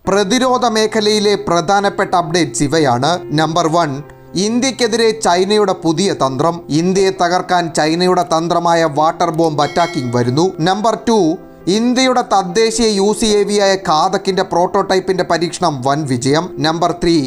പ്രതിരോധ മേഖലയിലെ പ്രധാനപ്പെട്ട അപ്ഡേറ്റ്സ് ഇവയാണ്. നമ്പർ 1, ഇന്ത്യക്കെതിരെ ചൈനയുടെ പുതിയ തന്ത്രം. ഇന്ത്യയെ തകർക്കാൻ ചൈനയുടെ തന്ത്രമായ വാട്ടർ ബോംബ് അറ്റാക്കിംഗ് വരുന്നു. നമ്പർ 2, ഇന്ത്യയുടെ തദ്ദേശീയ UCAV-ആയ ഖാദക്കിന്റെ പ്രോട്ടോടൈപ്പിന്റെ പരീക്ഷണം വൻ വിജയം. നമ്പർ 3,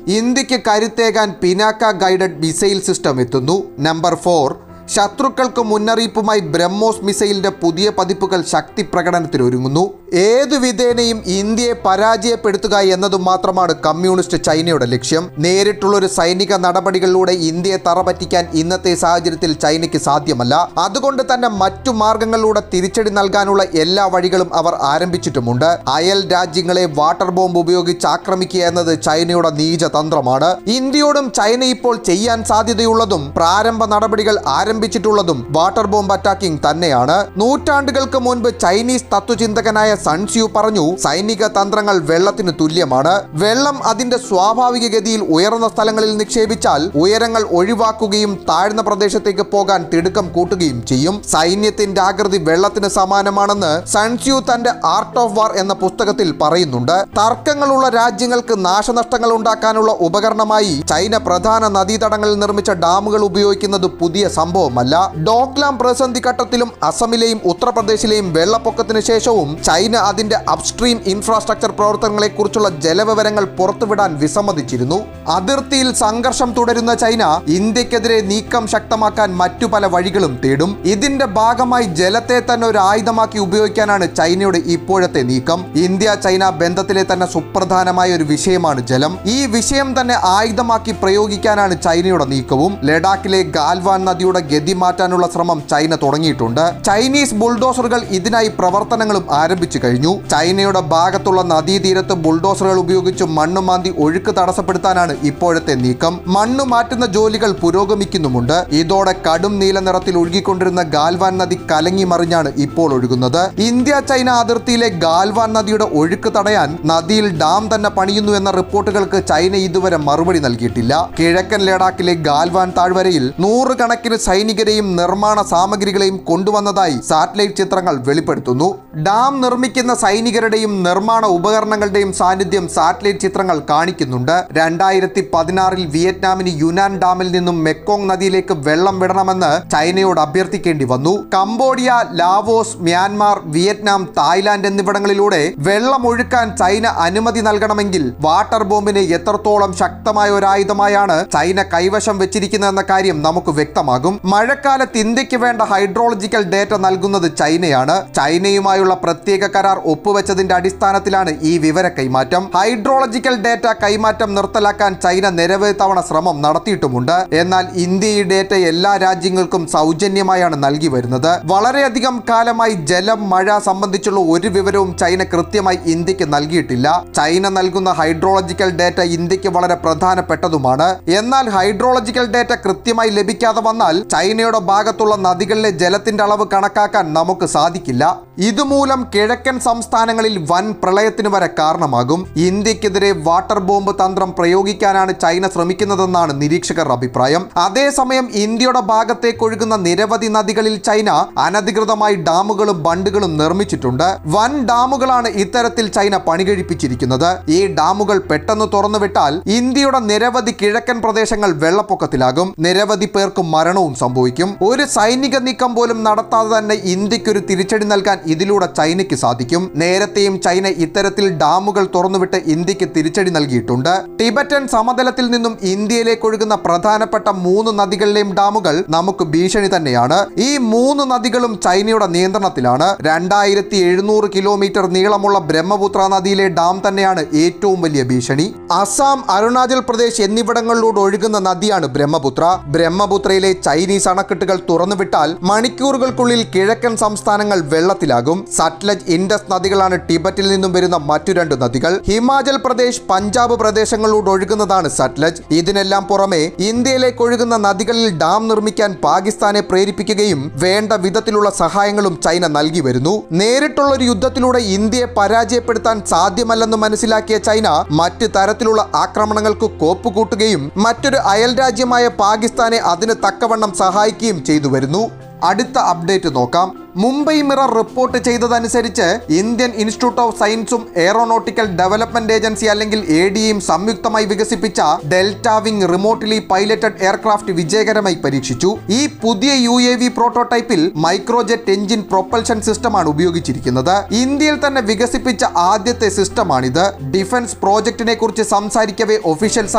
ഇന്ത്യക്ക് കരുത്തേകാൻ പിനാക്ക ഗൈഡഡ് മിസൈൽ സിസ്റ്റം എത്തുന്നു. നമ്പർ 4, ശത്രുക്കൾക്ക് മുന്നറിയിപ്പുമായി ബ്രഹ്മോസ് മിസൈലിന്റെ പുതിയ പതിപ്പുകൾ ശക്തി പ്രകടനത്തിനൊരുങ്ങുന്നു. ഏതു വിധേനയും ഇന്ത്യയെ പരാജയപ്പെടുത്തുക എന്നതും മാത്രമാണ് കമ്മ്യൂണിസ്റ്റ് ചൈനയുടെ ലക്ഷ്യം. നേരിട്ടുള്ളൊരു സൈനിക നടപടികളിലൂടെ ഇന്ത്യയെ തറപറ്റിക്കാൻ ഇന്നത്തെ സാഹചര്യത്തിൽ ചൈനയ്ക്ക് സാധ്യമല്ല. അതുകൊണ്ട് തന്നെ മറ്റു മാർഗങ്ങളിലൂടെ തിരിച്ചടി നൽകാനുള്ള എല്ലാ വഴികളും അവർ ആരംഭിച്ചിട്ടുമുണ്ട്. അയൽ രാജ്യങ്ങളെ വാട്ടർ ബോംബ് ഉപയോഗിച്ച് ആക്രമിക്കുക എന്നത് ചൈനയുടെ നീചതന്ത്രമാണ്. ഇന്ത്യയോടും ചൈന ഇപ്പോൾ ചെയ്യാൻ സാധ്യതയുള്ളതും പ്രാരംഭ നടപടികൾ ആരംഭിച്ചിട്ടുള്ളതും വാട്ടർ ബോംബ് അറ്റാക്കിംഗ് തന്നെയാണ്. നൂറ്റാണ്ടുകൾക്ക് മുൻപ് ചൈനീസ് തത്വചിന്തകനായ സൺ ഷ്യൂ പറഞ്ഞു, സൈനിക തന്ത്രങ്ങൾ വെള്ളത്തിന് തുല്യമാണ്. വെള്ളം അതിന്റെ സ്വാഭാവിക ഗതിയിൽ ഉയർന്ന സ്ഥലങ്ങളിൽ നിക്ഷേപിച്ചാൽ ഉയരങ്ങൾ ഒഴിവാക്കുകയും താഴ്ന്ന പ്രദേശത്തേക്ക് പോകാൻ തിടുക്കം കൂട്ടുകയും ചെയ്യും. സൈന്യത്തിന്റെ ആകൃതി വെള്ളത്തിന് സമാനമാണെന്ന് സൺ ഷ്യൂ തന്റെ ആർട്ട് ഓഫ് വാർ എന്ന പുസ്തകത്തിൽ പറയുന്നുണ്ട്. തർക്കങ്ങളുള്ള രാജ്യങ്ങൾക്ക് നാശനഷ്ടങ്ങൾ ഉണ്ടാക്കാനുള്ള ഉപകരണമായി ചൈന പ്രധാന നദീതടങ്ങളിൽ നിർമ്മിച്ച ഡാമുകൾ ഉപയോഗിക്കുന്നത് പുതിയ സംഭവമല്ല. ഡോക്ലാം പ്രതിസന്ധി ഘട്ടത്തിലും അസമിലെയും ഉത്തർപ്രദേശിലെയും വെള്ളപ്പൊക്കത്തിന് ശേഷവും ചൈന അതിന്റെ അപ്സ്ട്രീം ഇൻഫ്രാസ്ട്രക്ചർ പ്രവർത്തനങ്ങളെക്കുറിച്ചുള്ള ജലവിവരങ്ങൾ പുറത്തുവിടാൻ വിസമ്മതിച്ചിരുന്നു. അതിർത്തിയിൽ സംഘർഷം തുടരുന്ന ചൈന ഇന്ത്യക്കെതിരെ നീക്കം ശക്തമാക്കാൻ മറ്റു പല വഴികളും തേടും. ഇതിന്റെ ഭാഗമായി ജലത്തെ തന്നെ ഒരു ആയുധമാക്കി ഉപയോഗിക്കാനാണ് ചൈനയുടെ ഇപ്പോഴത്തെ നീക്കം. ഇന്ത്യ ചൈന ബന്ധത്തിലെ തന്നെ സുപ്രധാനമായ ഒരു വിഷയമാണ് ജലം. ഈ വിഷയം തന്നെ ആയുധമാക്കി പ്രയോഗിക്കാനാണ് ചൈനയുടെ നീക്കവും. ലഡാക്കിലെ ഗാൽവാൻ നദിയുടെ ഗതി മാറ്റാനുള്ള ശ്രമം ചൈന തുടങ്ങിയിട്ടുണ്ട്. ചൈനീസ് ബുൾഡോസറുകൾ ഇതിനായി പ്രവർത്തനങ്ങളും ആരംഭിച്ചു കഴിഞ്ഞു. ചൈനയുടെ ഭാഗത്തുള്ള നദീതീരത്ത് ബുൾഡോസറുകൾ ഉപയോഗിച്ച് മണ്ണ് മാന്തി ഒഴുക്ക് തടസ്സപ്പെടുത്താനാണ് ഇപ്പോഴത്തെ നീക്കം. മണ്ണ് മാറ്റുന്ന ജോലികൾ പുരോഗമിക്കുന്നുമുണ്ട്. ഇതോടെ കടും നീല നിറത്തിൽ ഒഴുകിക്കൊണ്ടിരുന്ന ഗാൽവാൻ നദി കലങ്ങി മറിഞ്ഞാണ് ഇപ്പോൾ ഒഴുകുന്നത്. ഇന്ത്യ ചൈന അതിർത്തിയിലെ ഗാൽവാൻ നദിയുടെ ഒഴുക്ക് തടയാൻ നദിയിൽ ഡാം തന്നെ പണിയുന്നു എന്ന റിപ്പോർട്ടുകൾക്ക് ചൈന ഇതുവരെ മറുപടി നൽകിയിട്ടില്ല. കിഴക്കൻ ലഡാക്കിലെ ഗാൽവാൻ താഴ്വരയിൽ നൂറുകണക്കിന് സൈനികരെയും നിർമ്മാണ സാമഗ്രികളെയും കൊണ്ടുവന്നതായി സാറ്റലൈറ്റ് ചിത്രങ്ങൾ വെളിപ്പെടുത്തുന്നു. ഡാം നിർമ്മിക്കുന്ന സൈനികരുടെയും നിർമ്മാണ ഉപകരണങ്ങളുടെയും സാന്നിധ്യം സാറ്റലൈറ്റ് ചിത്രങ്ങൾ കാണിക്കുന്നുണ്ട്. 2016-ൽ വിയറ്റ്നാമിന് യുനാൻ ഡാമിൽ നിന്നും മെക്കോങ് നദിയിലേക്ക് വെള്ളം വിടണമെന്ന് ചൈനയോട് അഭ്യർത്ഥിക്കേണ്ടി വന്നു. Cambodia, Laos, Myanmar, Vietnam, Thailand എന്നിവിടങ്ങളിലൂടെ വെള്ളം ഒഴുക്കാൻ ചൈന അനുമതി നൽകണമെങ്കിൽ വാട്ടർ ബോംബിന് എത്രത്തോളം ശക്തമായ ഒരു ആയുധമായാണ് ചൈന കൈവശം വെച്ചിരിക്കുന്നതെന്ന കാര്യം നമുക്ക് വ്യക്തമാകും. മഴക്കാലത്ത് ഇന്ത്യക്ക് വേണ്ട ഹൈഡ്രോളജിക്കൽ ഡേറ്റ നൽകുന്നത് ചൈനയാണ്. ചൈനയുമായുള്ള പ്രത്യേക കരാർ ഒപ്പുവെച്ചതിന്റെ അടിസ്ഥാനത്തിലാണ് ഈ വിവര കൈമാറ്റം. ഹൈഡ്രോളജിക്കൽ ഡേറ്റ കൈമാറ്റം നിർത്തലാക്കാൻ ചൈന നിരവധി തവണ ശ്രമം നടത്തിയിട്ടുമുണ്ട്. എന്നാൽ ഇന്ത്യ ഈ ഡേറ്റ എല്ലാ രാജ്യങ്ങൾക്കും സൗജന്യമായാണ് നൽകി വരുന്നത്. വളരെയധികം കാലമായി ജലം, മഴ സംബന്ധിച്ചുള്ള ഒരു വിവരവും ചൈന കൃത്യമായി ഇന്ത്യക്ക് നൽകിയിട്ടില്ല. ചൈന നൽകുന്ന ഹൈഡ്രോളജിക്കൽ ഡേറ്റ ഇന്ത്യക്ക് വളരെ പ്രധാനപ്പെട്ടതുമാണ്. എന്നാൽ ഹൈഡ്രോളജിക്കൽ ഡേറ്റ കൃത്യമായി ലഭിക്കാതെ വന്നാൽ ചൈനയുടെ ഭാഗത്തുള്ള നദികളിലെ ജലത്തിന്റെ അളവ് കണക്കാക്കാൻ നമുക്ക് സാധിക്കില്ല. ഇതുമൂലം കിഴക്കൻ സംസ്ഥാനങ്ങളിൽ വൻ പ്രളയത്തിന് വരെ കാരണമാകും. ഇന്ത്യക്കെതിരെ വാട്ടർ ബോംബ് തന്ത്രം പ്രയോഗിക്കാനാണ് ചൈന ശ്രമിക്കുന്നതെന്നാണ് നിരീക്ഷകർ അഭിപ്രായം. അതേസമയം ഇന്ത്യയുടെ ഭാഗത്തേക്ക് ഒഴുകുന്ന നിരവധി നദികളിൽ ചൈന അനധികൃതമായി ഡാമുകളും ബണ്ടുകളും നിർമ്മിച്ചിട്ടുണ്ട്. വൻ ഡാമുകളാണ് ഇത്തരത്തിൽ ചൈന പണികഴിപ്പിച്ചിരിക്കുന്നത്. ഈ ഡാമുകൾ പെട്ടെന്ന് തുറന്നുവിട്ടാൽ ഇന്ത്യയുടെ നിരവധി കിഴക്കൻ പ്രദേശങ്ങൾ വെള്ളപ്പൊക്കത്തിലാകും. നിരവധി പേർക്ക് മരണവും സംഭവിക്കും. ഒരു സൈനിക നീക്കം പോലും നടത്താതെ തന്നെ ഇന്ത്യക്കൊരു തിരിച്ചടി നൽകാൻ ഇതിലൂടെ ചൈനയ്ക്ക് സാധിക്കും. നേരത്തെയും ചൈന ഇത്തരത്തിൽ ഡാമുകൾ തുറന്നുവിട്ട് ഇന്ത്യക്ക് തിരിച്ചടി നൽകിയിട്ടുണ്ട്. ടിബറ്റൻ സമതലത്തിൽ നിന്നും ഇന്ത്യയിലേക്ക് ഒഴുകുന്ന പ്രധാനപ്പെട്ട 3 നദികളിലെയും ഡാമുകൾ നമുക്ക് ഭീഷണി തന്നെയാണ്. ഈ 3 നദികളും ചൈനയുടെ നിയന്ത്രണത്തിലാണ്. 2700 കിലോമീറ്റർ നീളമുള്ള ബ്രഹ്മപുത്ര നദിയിലെ ഡാം തന്നെയാണ് ഏറ്റവും വലിയ ഭീഷണി. അസം, അരുണാചൽ പ്രദേശ് എന്നിവിടങ്ങളിലൂടെ ഒഴുകുന്ന നദിയാണ് ബ്രഹ്മപുത്ര. ബ്രഹ്മപുത്രയിലെ ചൈനീസ് അണക്കെട്ടുകൾ തുറന്നുവിട്ടാൽ മണിക്കൂറുകൾക്കുള്ളിൽ കിഴക്കൻ സംസ്ഥാനങ്ങൾ വെള്ളത്തിലാകും. സത്ലജ്, ഇൻഡസ് നദികളാണ് ടിബറ്റിൽ നിന്നും വരുന്ന മറ്റു 2 നദികൾ. ഹിമാചൽ പ്രദേശ്, പഞ്ചാബ് പ്രദേശങ്ങളിലൂടെ ഒഴുകുന്നതാണ് സത്ലജ്. ഇതിനെല്ലാം പുറമെ ഇന്ത്യയിലേക്ക് ഒഴുകുന്ന നദികളിൽ ഡാം നിർമ്മിക്കാൻ പാകിസ്ഥാനെ പ്രേരിപ്പിക്കുകയും വേണ്ട വിധത്തിലുള്ള സഹായങ്ങളും ചൈന നൽകി വരുന്നു. നേരിട്ടുള്ള ഒരു യുദ്ധത്തിലൂടെ ഇന്ത്യയെ പരാജയപ്പെടുത്താൻ സാധ്യമല്ലെന്ന് മനസ്സിലാക്കിയ ചൈന മറ്റ് തരത്തിലുള്ള ആക്രമണങ്ങൾക്ക് കോപ്പുകൂട്ടുകയും മറ്റൊരു അയൽ രാജ്യമായ പാകിസ്ഥാനെ അതിന് തക്കവണ്ണം സഹായിക്കുകയും ചെയ്തു വരുന്നു. അടുത്ത അപ്ഡേറ്റ് നോക്കാം. മുംബൈ മിറർ റിപ്പോർട്ട് ചെയ്തതനുസരിച്ച് ഇന്ത്യൻ ഇൻസ്റ്റിറ്റ്യൂട്ട് ഓഫ് സയൻസും എയറോനോട്ടിക്കൽ ഡെവലപ്മെന്റ് ഏജൻസി അല്ലെങ്കിൽ ADAയും സംയുക്തമായി വികസിപ്പിച്ച delta wing remotely piloted aircraft വിജയകരമായി പരീക്ഷിച്ചു. ഈ പുതിയ UAV പ്രോട്ടോടൈപ്പിൽ മൈക്രോജെറ്റ് എഞ്ചിൻ പ്രൊപ്പൽഷൻ സിസ്റ്റമാണ് ഉപയോഗിച്ചിരിക്കുന്നത്. ഇന്ത്യയിൽ തന്നെ വികസിപ്പിച്ച ആദ്യത്തെ സിസ്റ്റമാണിത്. ഡിഫൻസ് പ്രോജക്റ്റിനെ കുറിച്ച് സംസാരിക്കവേ ഒഫീഷ്യൽസ്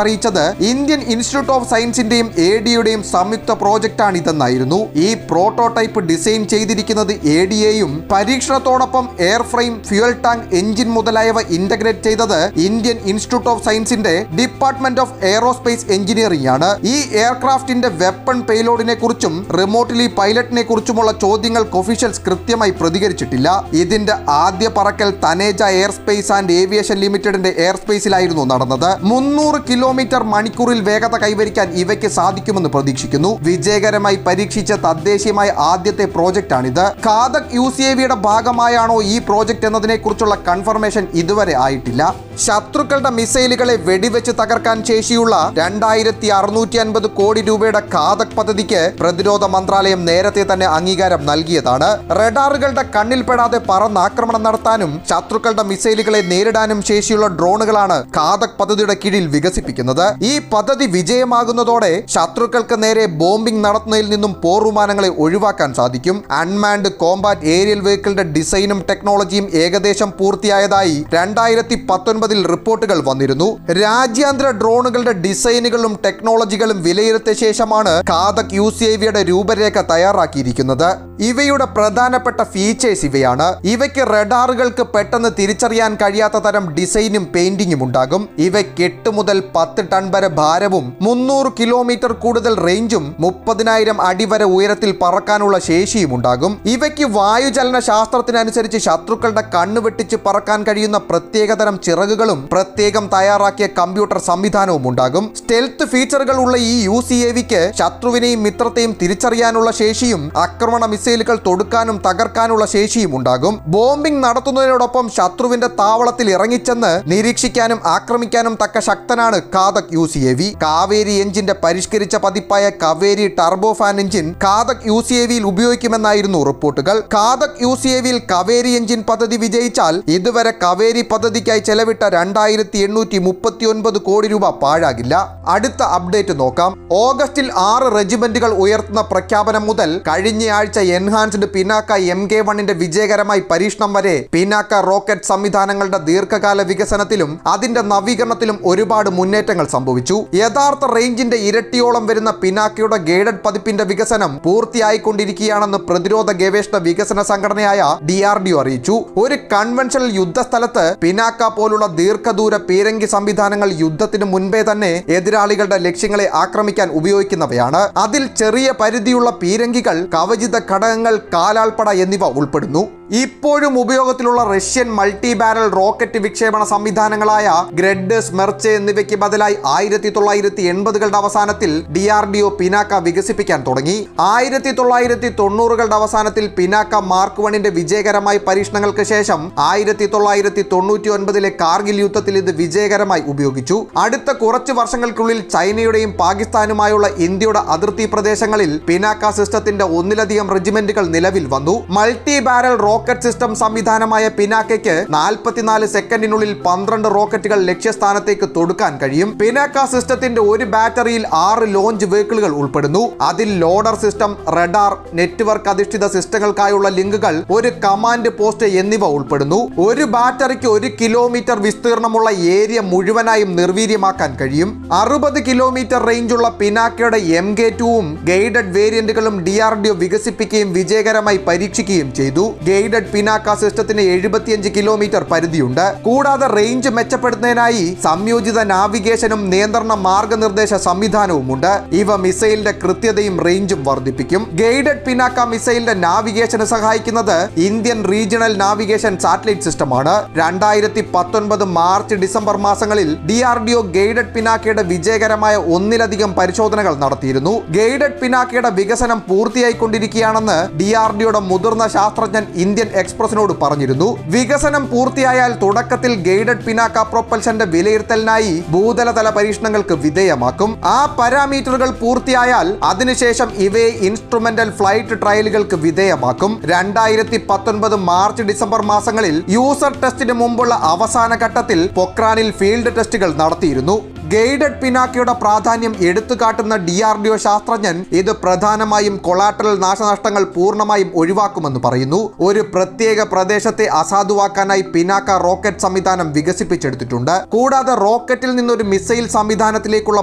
അറിയിച്ചത് ഇന്ത്യൻ ഇൻസ്റ്റിറ്റ്യൂട്ട് ഓഫ് സയൻസിന്റെയും ADAയുടെയും സംയുക്ത പ്രോജക്റ്റാണ് ഇതെന്നായിരുന്നു. ഈ പ്രോട്ടോടൈപ്പ് ഡിസൈൻ ചെയ്തിരിക്കുന്നത് ADAയും പരീക്ഷണത്തോടൊപ്പം airframe, fuel tank, engine മുതലായവ ഇന്റഗ്രേറ്റ് ചെയ്തത് ഇന്ത്യൻ ഇൻസ്റ്റിറ്റ്യൂട്ട് ഓഫ് സയൻസിന്റെ ഡിപ്പാർട്ട്മെന്റ് ഓഫ് എയറോസ്പേസ് എഞ്ചിനീയറിംഗ് ആണ്. ഈ എയർക്രാഫ്റ്റിന്റെ വെപ്പൺ പേലോഡിനെ കുറിച്ചും റിമോട്ട്ലി പൈലറ്റിനെ കുറിച്ചുമുള്ള ചോദ്യങ്ങൾക്ക് ഒഫീഷ്യൽസ് കൃത്യമായി പ്രതികരിച്ചിട്ടില്ല. ഇതിന്റെ ആദ്യ പറക്കൽ Taneja air space and aviation ലിമിറ്റഡിന്റെ എയർ സ്പേസിലായിരുന്നു നടന്നത്. 300 കിലോമീറ്റർ മണിക്കൂറിൽ വേഗത കൈവരിക്കാൻ ഇവയ്ക്ക് സാധിക്കുമെന്ന് പ്രതീക്ഷിക്കുന്നു. വിജയകരമായി പരീക്ഷിച്ച തദ്ദേശീയമായ ആദ്യത്തെ പ്രോജക്റ്റാണിത്. ഖാദക് UCAVയുടെ ഭാഗമായാണോ ഈ പ്രോജക്റ്റ് എന്നതിനെ കുറിച്ചുള്ള കൺഫർമേഷൻ ഇതുവരെ ആയിട്ടില്ല. ശത്രുക്കളുടെ മിസൈലുകളെ വെടിവെച്ച് തകർക്കാൻ ശേഷിയുള്ള 2650 കോടി രൂപയുടെ ഖാദക് പദ്ധതിക്ക് പ്രതിരോധ മന്ത്രാലയം നേരത്തെ തന്നെ അംഗീകാരം നൽകിയതാണ്. റഡാറുകളുടെ കണ്ണിൽപ്പെടാതെ പറന്നാക്രമണം നടത്താനും ശത്രുക്കളുടെ മിസൈലുകളെ നേരിടാനും ശേഷിയുള്ള ഡ്രോണുകളാണ് ഖാദക് പദ്ധതിയുടെ കീഴിൽ വികസിപ്പിക്കുന്നത്. ഈ പദ്ധതി വിജയമാകുന്നതോടെ ശത്രുക്കൾക്ക് നേരെ ബോംബിംഗ് നടത്തുന്നതിൽ നിന്നും പോർവിമാനങ്ങളെ ഒഴിവാക്കാൻ സാധിക്കും. അൺമാൻഡ് കോമ്പാറ്റ് ഏരിയൽ വെഹിക്കിളിന്റെ ഡിസൈനും ടെക്നോളജിയും ഏകദേശം പൂർത്തിയായതായി 2019 റിപ്പോർട്ടുകൾ വന്നിരുന്നു. രാജ്യാന്തര ഡ്രോണുകളുടെ ഡിസൈനുകളും ടെക്നോളജികളും വിലയിരുത്തിയ ശേഷമാണ് ഖാദക് UCAVയുടെ രൂപരേഖ തയ്യാറാക്കിയിരിക്കുന്നത്. ഇവയുടെ പ്രധാനപ്പെട്ട ഫീച്ചേഴ്സ് ഇവയാണ്. ഇവയ്ക്ക് റഡാറുകൾക്ക് പെട്ടെന്ന് തിരിച്ചറിയാൻ കഴിയാത്ത തരം ഡിസൈനും പെയിന്റിങ്ങും ഉണ്ടാകും. ഇവയ്ക്ക് 8 മുതൽ 10 ടൺ വരെ ഭാരവും 300 കിലോമീറ്റർ കൂടുതൽ റേഞ്ചും 30,000 അടി വരെ ഉയരത്തിൽ പറക്കാനുള്ള ശേഷിയും ഉണ്ടാകും. ഇവയ്ക്ക് വായുചലന ശാസ്ത്രത്തിനനുസരിച്ച് ശത്രുക്കളുടെ കണ്ണ് വെട്ടിച്ച് പറക്കാൻ കഴിയുന്ന പ്രത്യേകതരം ചിറകുകളും പ്രത്യേകം തയ്യാറാക്കിയ കമ്പ്യൂട്ടർ സംവിധാനവും ഉണ്ടാകും. സ്റ്റെൽത്ത് ഫീച്ചറുകൾ ഉള്ള ഈ UCAVക്ക് ശത്രുവിനെയും മിത്രത്തെയും തിരിച്ചറിയാനുള്ള ശേഷിയും ആക്രമണ മിസൈലുകൾ തൊടുക്കാനും തകർക്കാനുള്ള ശേഷിയും ഉണ്ടാകും. ബോംബിംഗ് നടത്തുന്നതിനോടൊപ്പം ശത്രുവിന്റെ താവളത്തിൽ ഇറങ്ങിച്ചെന്ന് നിരീക്ഷിക്കാനും ആക്രമിക്കാനും തക്ക ശക്തനാണ് ഖാദക് UCAV. കാവേരി എഞ്ചിന്റെ പരിഷ്കരിച്ച പതിപ്പായ കവേരി ടർബോഫാൻ എഞ്ചിൻ ഖാദക് UCAVയിൽ ഉപയോഗിക്കുമെന്നായിരുന്നു റിപ്പോർട്ടുകൾ. ഖാദക് UCAVയിൽ കവേരി എഞ്ചിൻ പദ്ധതി വിജയിച്ചാൽ ഇതുവരെ കവേരി പദ്ധതിക്കായി ചെലവിട്ട 2839 കോടി രൂപ പാഴാകില്ല. അടുത്ത അപ്ഡേറ്റ് നോക്കാം. ഓഗസ്റ്റിൽ 6 റെജിമെന്റുകൾ ഉയർത്തുന്ന പ്രഖ്യാപനം മുതൽ കഴിഞ്ഞയാഴ്ച എൻഹാൻസ്ഡ് പിനാക്ക MK1ന്റെ വിജയകരമായി പരീക്ഷണം വരെ പിനാക്ക റോക്കറ്റ് സംവിധാനങ്ങളുടെ ദീർഘകാല വികസനത്തിലും അതിന്റെ നവീകരണത്തിലും ഒരുപാട് മുന്നേറ്റങ്ങൾ സംഭവിച്ചു. യഥാർത്ഥ റേഞ്ചിന്റെ ഇരട്ടിയോളം വരുന്ന പിനാക്കയുടെ ഗൈഡഡ് പതിപ്പിന്റെ വികസനം പൂർത്തിയായിക്കൊണ്ടിരിക്കുകയാണെന്ന് പ്രതിരോധ ഗവേഷണ വികസന സംഘടനയായ DRDO അറിയിച്ചു. ഒരു കൺവെൻഷണൽ യുദ്ധസ്ഥലത്ത് പിനാക്ക പോലുള്ള ദീർഘദൂര പീരങ്കി സംവിധാനങ്ങൾ യുദ്ധത്തിന് മുൻപേ തന്നെ എതിരാളികളുടെ ലക്ഷ്യങ്ങളെ ആക്രമിക്കാൻ ഉപയോഗിക്കുന്നവയാണ്. അതിൽ ചെറിയ പരിധിയുള്ള പീരങ്കികൾ, കവചിത ഘടകങ്ങൾ, കാലാൾപ്പട എന്നിവ ഉൾപ്പെടുന്നു. ഇപ്പോഴും ഉപയോഗത്തിലുള്ള റഷ്യൻ മൾട്ടി ബാരൽ റോക്കറ്റ് വിക്ഷേപണ സംവിധാനങ്ങളായ ഗ്രഡ്, സ്മെർച്ച് എന്നിവയ്ക്ക് ബദലായി 1980കളുടെ അവസാനത്തിൽ DRDO പിനാക്ക വികസിപ്പിക്കാൻ തുടങ്ങി. 1990കളുടെ അവസാനത്തിൽ പിനാക്ക മാർക്ക് 1ന്റെ വിജയകരമായ പരീക്ഷണങ്ങൾക്ക് ശേഷം 1999ലെ കാർഗിൽ യുദ്ധത്തിൽ ഇത് വിജയകരമായി ഉപയോഗിച്ചു. അടുത്ത കുറച്ച് വർഷങ്ങൾക്കുള്ളിൽ ചൈനയുടെയും പാകിസ്ഥാനുമായുള്ള ഇന്ത്യയുടെ അതിർത്തി പ്രദേശങ്ങളിൽ പിനാക്ക സിസ്റ്റത്തിന്റെ ഒന്നിലധികം റെജിമെന്റുകൾ നിലവിൽ വന്നു. മൾട്ടി ബാരൽ റോക്കറ്റ് സിസ്റ്റം സംവിധാനമായ പിനാക്കയ്ക്ക് 44 സെക്കൻഡിനുള്ളിൽ 12 റോക്കറ്റുകൾ ലക്ഷ്യസ്ഥാനത്തേക്ക് തൊടുക്കാൻ കഴിയും. പിനാക്ക സിസ്റ്റത്തിന്റെ ഒരു ബാറ്ററിയിൽ 6 ലോഞ്ച് വെഹിക്കിളുകൾ ഉൾപ്പെടുന്നു. അതിൽ ലോഡർ സിസ്റ്റം, റഡാർ, നെറ്റ്വർക്ക് അധിഷ്ഠിത സിസ്റ്റങ്ങൾക്കായുള്ള ലിങ്കുകൾ, ഒരു കമാൻഡ് പോസ്റ്റ് എന്നിവ ഉൾപ്പെടുന്നു. ഒരു ബാറ്ററിക്ക് 1 കിലോമീറ്റർ വിസ്തീർണമുള്ള ഏരിയ മുഴുവനായും നിർവീര്യമാക്കാൻ കഴിയും. 60 കിലോമീറ്റർ റേഞ്ചുള്ള പിനാക്കയുടെ MK2ഉം ഗൈഡഡ് വേരിയന്റുകളും DRDO വികസിപ്പിക്കുകയും വിജയകരമായി പരീക്ഷിക്കുകയും ചെയ്തു. ഗൈഡഡ് പിനാക്ക സിസ്റ്റത്തിന് 75 കിലോമീറ്റർ പരിധിയുണ്ട്. കൂടാതെ റേഞ്ച് മെച്ചപ്പെടുത്തുന്നതിനായി സംയോജിത നാവിഗേഷനും നിയന്ത്രണ മാർഗനിർദ്ദേശ സംവിധാനവുമുണ്ട്. ഇവ മിസൈലിന്റെ കൃത്യതയും റേഞ്ചും വർദ്ധിപ്പിക്കും. ഗൈഡഡ് പിനാക്ക മിസൈലിന്റെ നാവിഗേഷന് സഹായിക്കുന്നത് ഇന്ത്യൻ റീജിയണൽ നാവിഗേഷൻ സാറ്റലൈറ്റ് സിസ്റ്റമാണ്. 2019 മാർച്ച് ഡിസംബർ മാസങ്ങളിൽ DRDO ഗൈഡഡ് പിനാക്കയുടെ വിജയകരമായ ഒന്നിലധികം പരിശോധനകൾ നടത്തിയിരുന്നു. ഗൈഡഡ് പിനാക്കയുടെ വികസനം പൂർത്തിയായിക്കൊണ്ടിരിക്കുകയാണെന്ന് DRDOയുടെ മുതിർന്ന ശാസ്ത്രജ്ഞൻ ഇന്ത്യൻ എക്സ്പ്രസിനോട് പറഞ്ഞിരുന്നു. വികസനം പൂർത്തിയായാൽ തുടക്കത്തിൽ ഗൈഡഡ് പിനാക്ക പ്രൊപ്പൽഷന്റെ വിലയിരുത്തലിനായി ഭൂതലതല പരീക്ഷണങ്ങൾക്ക് വിധേയമാക്കും. ആ പാരാമീറ്ററുകൾ പൂർത്തിയായാൽ അതിനുശേഷം ഇവയെ ഇൻസ്ട്രുമെന്റൽ ഫ്ലൈറ്റ് ട്രയലുകൾക്ക് വിധേയമാക്കും. 2019 മാർച്ച് ഡിസംബർ മാസങ്ങളിൽ യൂസർ ടെസ്റ്റിന് മുമ്പുള്ള അവസാന ഘട്ടത്തിൽ പൊക്രാനിൽ ഫീൽഡ് ടെസ്റ്റുകൾ നടത്തിയിരുന്നു. ഗൈഡഡ് പിനാക്കയുടെ പ്രാധാന്യം എടുത്തുകാട്ടുന്ന DRDO ശാസ്ത്രജ്ഞൻ ഇത് പ്രധാനമായും കൊളാട്രൽ നാശനഷ്ടങ്ങൾ പൂർണ്ണമായും ഒഴിവാക്കുമെന്ന് പറയുന്നു. ഒരു പ്രത്യേക പ്രദേശത്തെ അസാധുവാക്കാനായി പിനാക്ക റോക്കറ്റ് സംവിധാനം വികസിപ്പിച്ചെടുത്തിട്ടുണ്ട്. കൂടാതെ റോക്കറ്റിൽ നിന്നൊരു മിസൈൽ സംവിധാനത്തിലേക്കുള്ള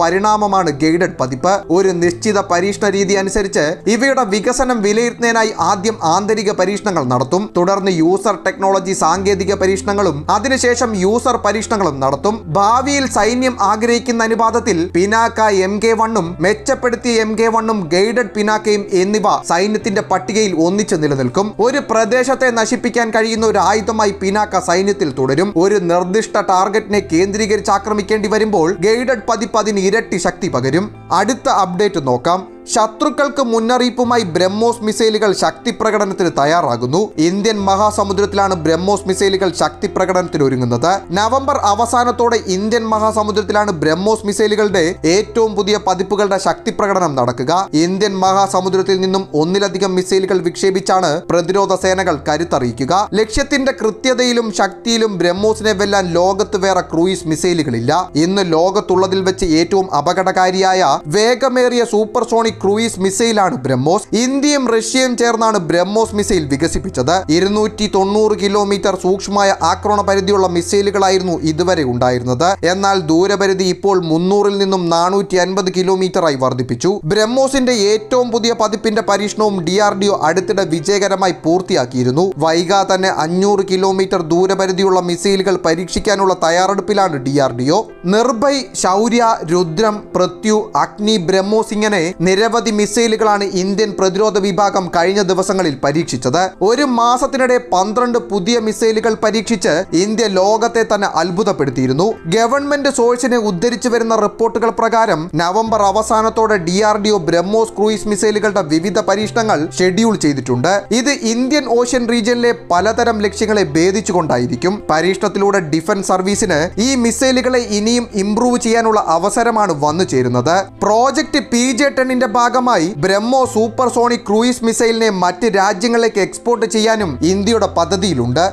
പരിണാമമാണ് ഗൈഡഡ് പതിപ്പ്. ഒരു നിശ്ചിത പരീക്ഷണ രീതി അനുസരിച്ച് ഇവയുടെ വികസനം വിലയിരുത്തുന്നതിനായി ആദ്യം ആന്തരിക പരീക്ഷണങ്ങൾ നടത്തും. തുടർന്ന് യൂസർ ടെക്നോളജി സാങ്കേതിക പരീക്ഷണങ്ങളും അതിനുശേഷം യൂസർ പരീക്ഷണങ്ങളും നടത്തും. ഭാവിയിൽ സൈന്യം ആഗ്രഹിക്കുന്ന അനുപാതത്തിൽ പിനാക്ക MK1 മെച്ചപ്പെടുത്തിയ MK1 ഗൈഡഡ് പിനാക്കയും എന്നിവ സൈന്യത്തിന്റെ പട്ടികയിൽ ഒന്നിച്ചു നിലനിൽക്കും. ഒരു പ്രദേശത്തെ നശിപ്പിക്കാൻ കഴിയുന്ന ഒരു ആയുധമായി പിനാക്ക സൈന്യത്തിൽ തുടരും. ഒരു നിർദ്ദിഷ്ട ടാർഗറ്റിനെ കേന്ദ്രീകരിച്ച് ആക്രമിക്കേണ്ടി വരുമ്പോൾ ഗൈഡഡ് പതിപ്പ് അതിന് ഇരട്ടി ശക്തി പകരും. അടുത്ത അപ്ഡേറ്റ് നോക്കാം. ശത്രുക്കൾക്ക് മുന്നറിയിപ്പുമായി ബ്രഹ്മോസ് മിസൈലുകൾ ശക്തി പ്രകടനത്തിന് തയ്യാറാകുന്നു. ഇന്ത്യൻ മഹാസമുദ്രത്തിലാണ് ബ്രഹ്മോസ് മിസൈലുകൾ ശക്തി പ്രകടനത്തിന് ഒരുങ്ങുന്നത്. നവംബർ അവസാനത്തോടെ ഇന്ത്യൻ മഹാസമുദ്രത്തിലാണ് ബ്രഹ്മോസ് മിസൈലുകളുടെ ഏറ്റവും പുതിയ പതിപ്പുകളുടെ ശക്തി പ്രകടനം നടക്കുക. ഇന്ത്യൻ മഹാസമുദ്രത്തിൽ നിന്നും ഒന്നിലധികം മിസൈലുകൾ വിക്ഷേപിച്ചാണ് പ്രതിരോധ സേനകൾ കരുത്തറിയിക്കുക. ലക്ഷ്യത്തിന്റെ കൃത്യതയിലും ശക്തിയിലും ബ്രഹ്മോസിനെ വെല്ലാൻ ലോകത്ത് വേറെ ക്രൂയിസ് മിസൈലുകളില്ല. ഇന്ന് ലോകത്തുള്ളതിൽ വെച്ച് ഏറ്റവും അപകടകാരിയായ വേഗമേറിയ സൂപ്പർസോണിക് ക്രൂയിസ് മിസൈലാണ് ബ്രഹ്മോസ്. ഇന്ത്യയും റഷ്യയും ചേർന്നാണ് ബ്രഹ്മോസ് മിസൈൽ വികസിപ്പിച്ചത്. 290 കിലോമീറ്റർ സൂക്ഷ്മമായ ആക്രമണ പരിധിയുള്ള മിസൈലുകളായിരുന്നു ഇതുവരെ ഉണ്ടായിരുന്നത്. എന്നാൽ ദൂരപരിധി ഇപ്പോൾ 300-ൽ നിന്നും 450 കിലോമീറ്ററായി വർദ്ധിപ്പിച്ചു. ബ്രഹ്മോസിന്റെ ഏറ്റവും പുതിയ പതിപ്പിന്റെ പരീക്ഷണവും DRDO അടുത്തിടെ വിജയകരമായി പൂർത്തിയാക്കിയിരുന്നു. വൈകാതെ തന്നെ 500 കിലോമീറ്റർ ദൂരപരിധിയുള്ള മിസൈലുകൾ പരീക്ഷിക്കാനുള്ള തയ്യാറെടുപ്പിലാണ് DRDO. നിർഭയ്, ശൗര്യ, രുദ്രം, പൃഥ്വി, അഗ്നി, ബ്രഹ്മോസ് ഇങ്ങനെ നിരവധി മിസൈലുകളാണ് ഇന്ത്യൻ പ്രതിരോധ വിഭാഗം കഴിഞ്ഞ ദിവസങ്ങളിൽ പരീക്ഷിച്ചത്. ഒരു മാസത്തിനിടെ 12 പുതിയ മിസൈലുകൾ പരീക്ഷിച്ച് ഇന്ത്യ ലോകത്തെ തന്നെ അത്ഭുതപ്പെടുത്തിയിരുന്നു. ഗവൺമെന്റ് സോഴ്സിനെ ഉദ്ധരിച്ചു വരുന്ന റിപ്പോർട്ടുകൾ പ്രകാരം നവംബർ അവസാനത്തോടെ DRDO ബ്രഹ്മോസ് ക്രൂയിസ് മിസൈലുകളുടെ വിവിധ പരീക്ഷണങ്ങൾ ഷെഡ്യൂൾ ചെയ്തിട്ടുണ്ട്. ഇത് ഇന്ത്യൻ ഓഷ്യൻ റീജിയനിലെ പലതരം ലക്ഷ്യങ്ങളെ ഭേദിച്ചുകൊണ്ടായിരിക്കും. പരീക്ഷണത്തിലൂടെ ഡിഫൻസ് സർവീസിന് ഈ മിസൈലുകളെ ഇനിയും ഇംപ്രൂവ് ചെയ്യാനുള്ള അവസരമാണ് വന്നു ചേരുന്നത്. പ്രോജക്ട് PJ-10 ഭാഗമായി ബ്രഹ്മോ സൂപ്പർസോണിക് ക്രൂയിസ് മിസൈലിനെ മറ്റ് രാജ്യങ്ങളിലേക്ക് എക്സ്പോർട്ട് ചെയ്യാനും ഇന്ത്യയുടെ പദ്ധതിയിലുണ്ട്.